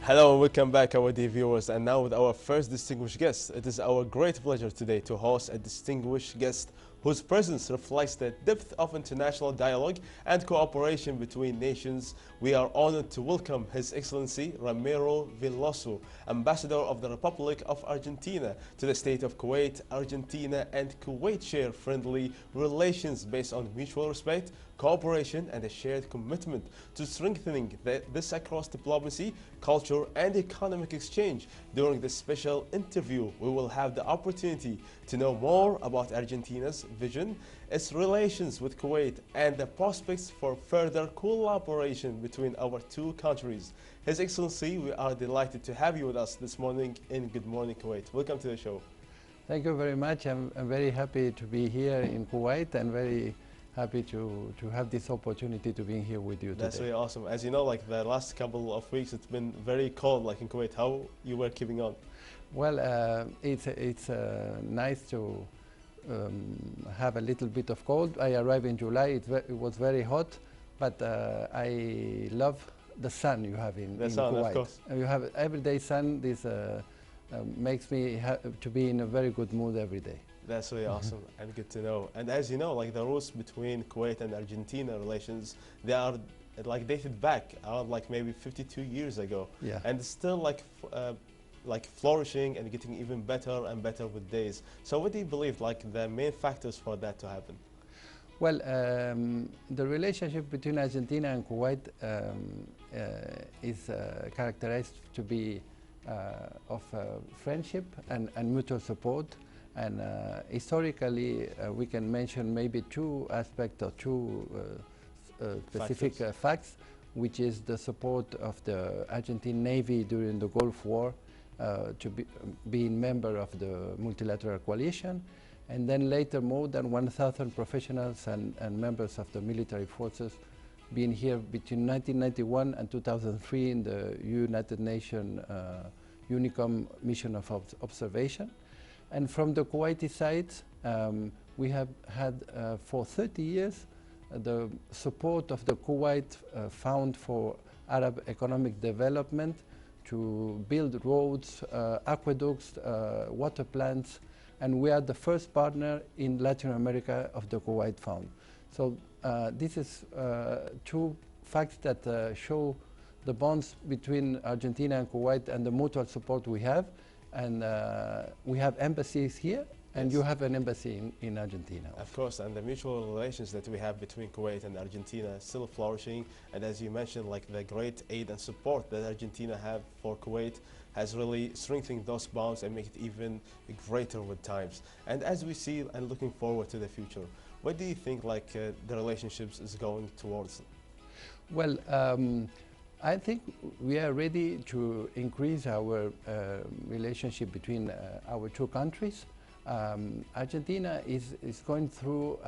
Hello and welcome back, our dear viewers. And now with our first distinguished guest, it is our great pleasure today to host a distinguished guest whose presence reflects the depth of international dialogue and cooperation between nations. We are honored to welcome His Excellency Ramiro Velloso, Ambassador of the Republic of Argentina to the state of Kuwait. Argentina and Kuwait share friendly relations based on mutual respect, cooperation, and a shared commitment to strengthening this across diplomacy, culture, and economic exchange. During this special interview, we will have the opportunity to know more about Argentina's vision, its relations with Kuwait, and the prospects for further collaboration between our two countries. His Excellency, we are delighted to have you with us this morning in Good Morning Kuwait. Welcome to the show. Thank you very much. I'm very happy to be here in Kuwait and very happy to have this opportunity to be here with you today. That's really awesome. As you know, like the last couple of weeks, it's been very cold, like in Kuwait. How you were keeping on? Well, it's nice to have a little bit of cold. I arrived in July. It was very hot, but I love the sun you have in Kuwait. Of course. You have everyday sun. This makes me to be in a very good mood every day. That's really awesome and good to know. And as you know, like the roots between Kuwait and Argentina relations, they are like dated back around like maybe 52 years ago. Yeah. And it's still like flourishing and getting even better and better with days. So what do you believe like the main factors for that to happen? Well, the relationship between Argentina and Kuwait is characterized to be of friendship and mutual support. And historically, we can mention maybe two aspects or two specific facts, which is the support of the Argentine Navy during the Gulf War to being member of the multilateral coalition, and then later more than 1,000 professionals and members of the military forces being here between 1991 and 2003 in the United Nations UNICOM mission of observation. And from the Kuwaiti side, we have had for 30 years the support of the Kuwait Fund for Arab Economic Development to build roads, aqueducts, water plants, and we are the first partner in Latin America of the Kuwait Fund. So this is two facts that show the bonds between Argentina and Kuwait and the mutual support we have. And we have embassies here, and you have an embassy in Argentina. Of course, and the mutual relations that we have between Kuwait and Argentina is still flourishing. And as you mentioned, like the great aid and support that Argentina have for Kuwait has really strengthened those bonds and make it even greater with times. And as we see and looking forward to the future, what do you think like the relationships is going towards? Well, I think we are ready to increase our relationship between our two countries. Argentina is going through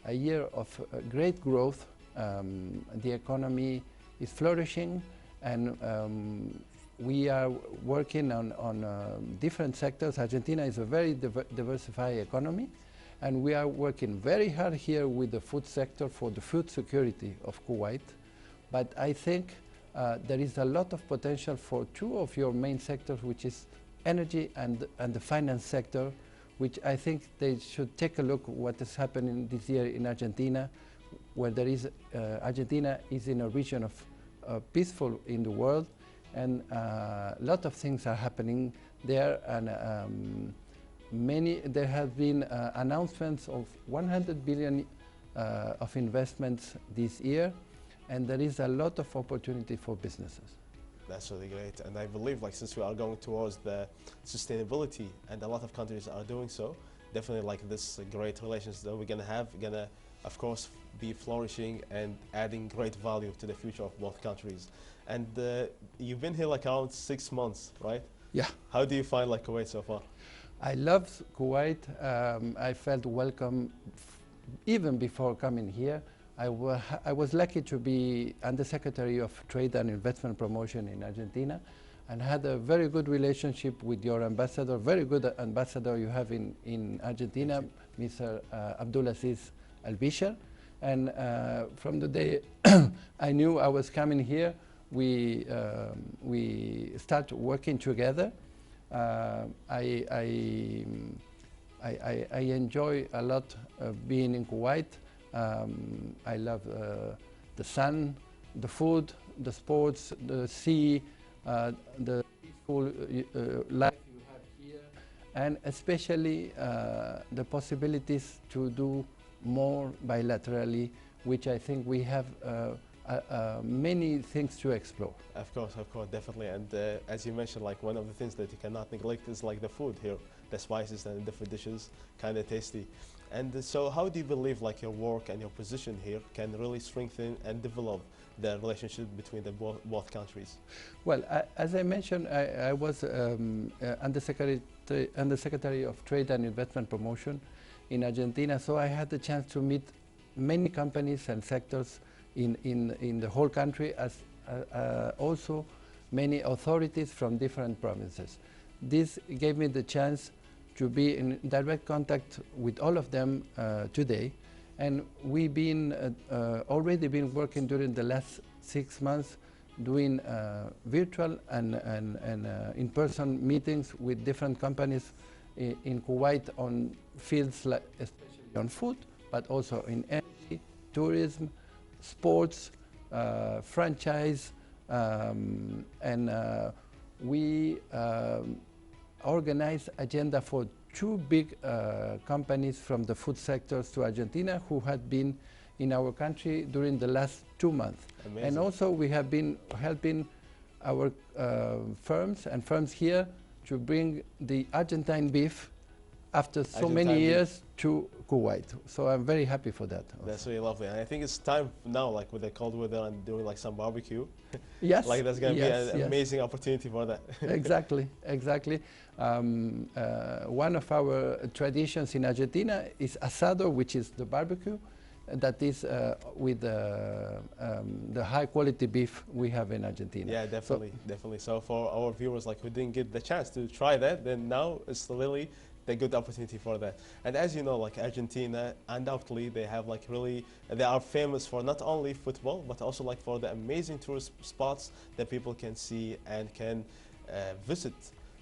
a year of great growth. The economy is flourishing, and we are working on different sectors. Argentina is a very diversified economy, and we are working very hard here with the food sector for the food security of Kuwait. But I think there is a lot of potential for two of your main sectors, which is energy and the finance sector, which I think they should take a look what is happening this year in Argentina, where there is Argentina is in a region of peaceful in the world, and a lot of things are happening there, and there have been announcements of 100 billion of investments this year. And there is a lot of opportunity for businesses. That's really great. And I believe like since we are going towards the sustainability and a lot of countries are doing so, definitely like this great relations that we're going to have, of course be flourishing and adding great value to the future of both countries. And you've been here like around 6 months, right? Yeah. How do you find like Kuwait so far? I love Kuwait. I felt welcome even before coming here. I was lucky to be Undersecretary of Trade and Investment Promotion in Argentina, and had a very good relationship with your ambassador, very good ambassador you have in Argentina, Mr. Abdulaziz Al-Bishar. And from the day I knew I was coming here, we start working together. I enjoy a lot being in Kuwait. I love the sun, the food, the sports, the sea, the peaceful life you have here, and especially the possibilities to do more bilaterally, which I think we have many things to explore. Of course, definitely. And as you mentioned, like one of the things that you cannot neglect is like the food here, the spices and different dishes, kind of tasty. And so how do you believe like your work and your position here can really strengthen and develop the relationship between the both countries? Well, as I mentioned, I was Undersecretary of Trade and Investment Promotion in Argentina, so I had the chance to meet many companies and sectors in the whole country, as also many authorities from different provinces. This gave me the chance to be in direct contact with all of them today, and we've been already been working during the last 6 months doing virtual and in-person meetings with different companies in Kuwait on fields like especially on food, but also in energy, tourism, sports, franchise, and we organized agenda for 2 big companies from the food sectors to Argentina who had been in our country during the last 2 months. Amazing. And also we have been helping our firms here to bring the Argentine beef after so many years to Kuwait. So I'm very happy for that. That's really lovely. And I think it's time now, like with the cold weather and doing like some barbecue. Yes. Like that's going to be an amazing opportunity for that. Exactly. One of our traditions in Argentina is asado, which is the barbecue. That is with the high quality beef we have in Argentina. Yeah, definitely. So for our viewers like who didn't get the chance to try that, then now it's really the good opportunity for that. And as you know, like Argentina, undoubtedly they have like really, they are famous for not only football, but also like for the amazing tourist spots that people can see and can visit.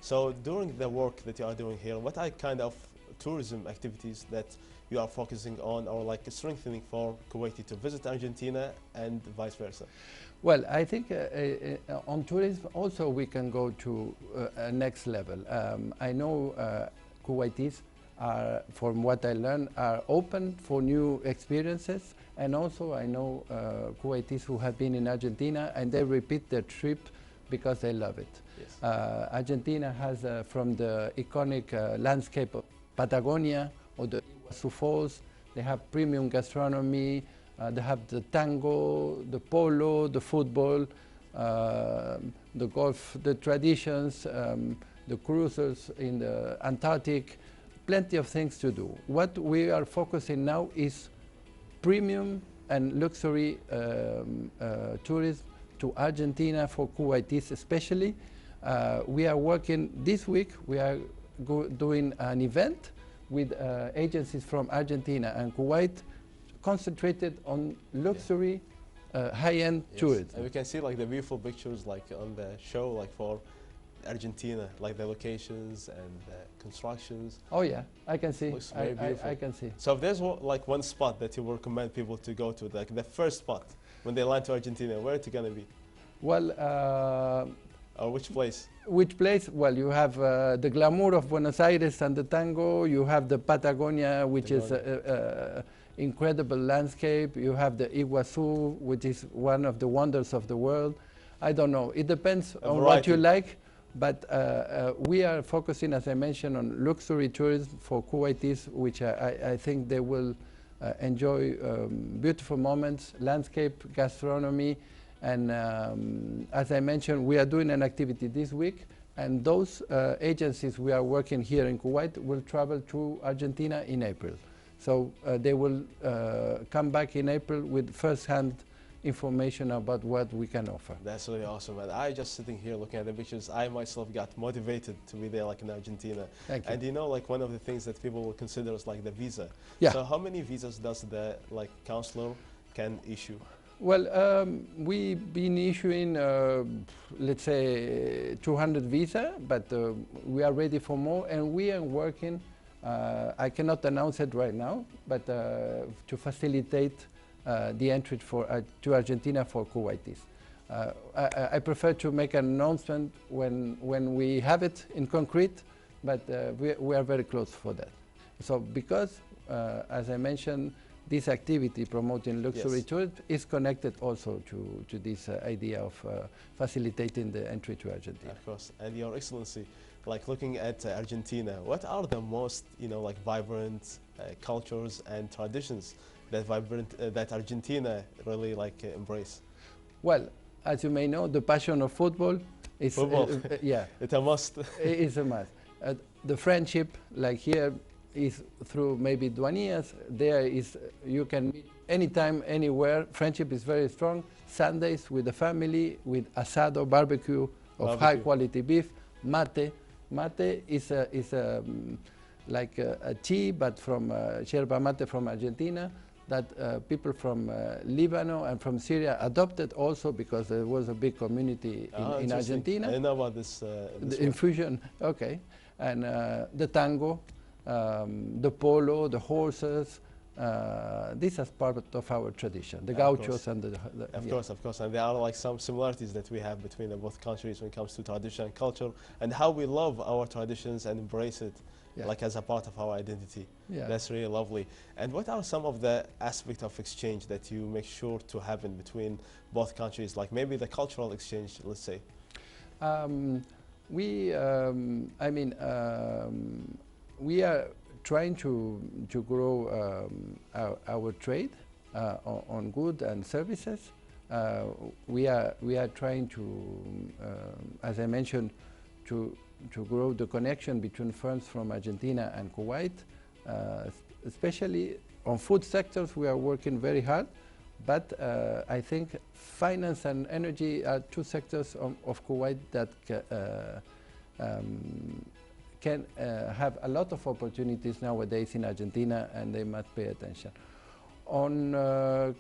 So during the work that you are doing here, what are kind of tourism activities that you are focusing on or like strengthening for Kuwaiti to visit Argentina and vice versa? Well, I think on tourism also we can go to a next level. I know Kuwaitis are, from what I learned, are open for new experiences, and also I know Kuwaitis who have been in Argentina and they repeat their trip because they love it. Yes. Argentina has from the iconic landscape of Patagonia or the Iguazu Falls, they have premium gastronomy, they have the tango, the polo, the football, the golf, the traditions, the cruisers in the Antarctic, plenty of things to do. What we are focusing now is premium and luxury tourism to Argentina for Kuwaitis especially. We are working this week, we are doing an event with agencies from Argentina and Kuwait concentrated on luxury high-end tourism. And we can see like the beautiful pictures like on the show like for Argentina, like the locations and the constructions. Oh yeah, I can see. Looks very beautiful. I can see. So if there's like one spot that you would recommend people to go to, like the first spot when they land to Argentina, where is it gonna be? Well, or which place? Which place? Well, you have the glamour of Buenos Aires and the tango. You have the Patagonia, which is incredible landscape. You have the Iguazu, which is one of the wonders of the world. I don't know. It depends on what you like. But we are focusing, as I mentioned, on luxury tourism for Kuwaitis, which I think they will enjoy beautiful moments, landscape, gastronomy, and as I mentioned, we are doing an activity this week, and those agencies we are working here in Kuwait will travel to Argentina in April. So they will come back in April with first-hand information about what we can offer. That's really awesome. And I just sitting here looking at the pictures, I myself got motivated to be there like in Argentina. Thank you. And you know, like one of the things that people will consider is like the visa. Yeah. So how many visas does the like counselor can issue? Well, we've been issuing, let's say, 200 visa, but we are ready for more, and we are working. I cannot announce it right now, but to facilitate the entry to Argentina for Kuwaitis. I prefer to make an announcement when we have it in concrete, but we are very close for that. So because, as I mentioned, this activity promoting luxury tourism is connected also to this idea of facilitating the entry to Argentina. Of course, and Your Excellency, like looking at Argentina, what are the most, like vibrant cultures and traditions that that Argentina really like embrace? Well, as you may know, the passion of football is yeah, it's a must. It's a must. The friendship, like here, is through maybe Duanias. There is, you can meet anytime, anywhere. Friendship is very strong. Sundays with the family, with asado, barbecue of high quality beef. Mate. Mate is like a tea, but from yerba mate from Argentina, that people from Lebanon and from Syria adopted also because there was a big community in Argentina. I didn't know about this. The infusion, okay. And the tango, the polo, the horses, this is part of our tradition, the gauchos and the Of course, and there are like some similarities that we have between both countries when it comes to tradition and culture, and how we love our traditions and embrace it like as a part of our identity. That's really lovely. And what are some of the aspects of exchange that you make sure to happen between both countries, like maybe the cultural exchange, let's say? We are trying to grow our trade on goods and services. We are trying to, as I mentioned, to grow the connection between firms from Argentina and Kuwait, especially on food sectors. We are working very hard, but I think finance and energy are two sectors of Kuwait that can have a lot of opportunities nowadays in Argentina, and they must pay attention. On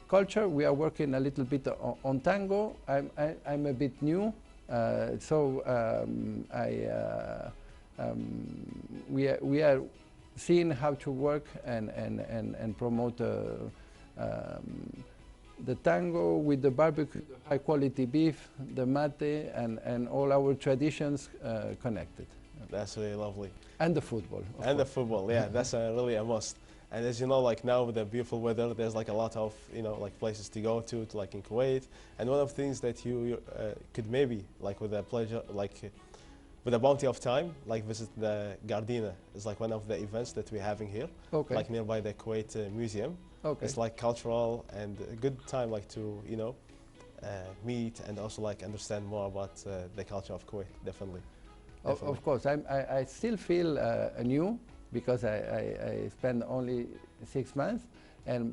culture, we are working a little bit on tango. I'm a bit new, so we are seeing how to work and promote the tango with the barbecue, the high quality beef, the mate, and all our traditions connected. That's really lovely. And the football. And the football, yeah, that's really a must. And as you know, like now with the beautiful weather, there's like a lot of, like places to go to like in Kuwait. And one of the things that you could maybe, like with a pleasure, like with a bounty of time, like visit the Gardena. It's like one of the events that we're having here, like nearby the Kuwait Museum. It's like cultural and a good time like to, meet and also like understand more about the culture of Kuwait, definitely. Of course, I still feel new because I spent only 6 months,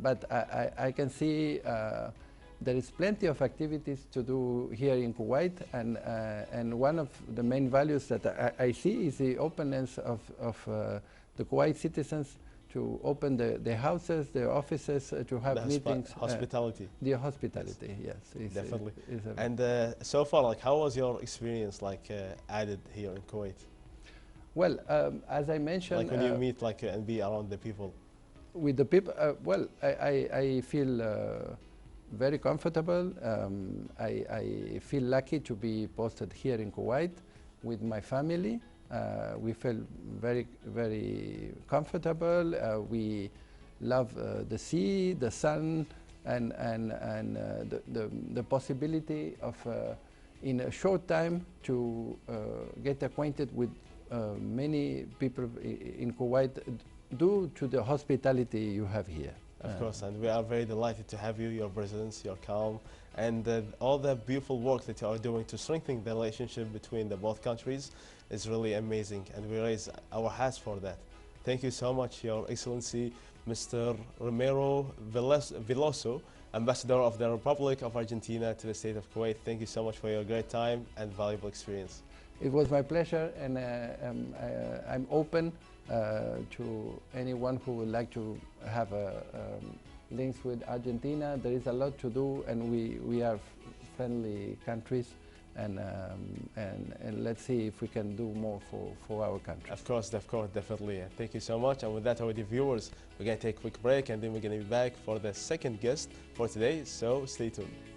but I can see there is plenty of activities to do here in Kuwait, and one of the main values that I see is the openness of the Kuwait citizens to open their houses, their offices, to have meetings. Hospitality. The hospitality, yes. Definitely. And so far, like, how was your experience, like, added here in Kuwait? Well, as I mentioned... Like when you meet, like, and be around the people? With the people, well, I feel very comfortable. I feel lucky to be posted here in Kuwait with my family. We feel very, very comfortable. We love the sea, the sun, and the possibility of, in a short time, to get acquainted with many people in Kuwait due to the hospitality you have here. Of course, and we are very delighted to have you, your presence, your calm, and all the beautiful work that you are doing to strengthen the relationship between the both countries is really amazing, and we raise our hats for that. Thank you so much, Your Excellency, Mr. Ramiro Velloso, Ambassador of the Republic of Argentina to the State of Kuwait. Thank you so much for your great time and valuable experience. It was my pleasure, and I'm open to anyone who would like to have a links with Argentina. There is a lot to do, and we are friendly countries, and let's see if we can do more for our country. Of course, definitely. Thank you so much. And with that, our dear viewers, we're going to take a quick break, and then we're going to be back for the second guest for today, so stay tuned.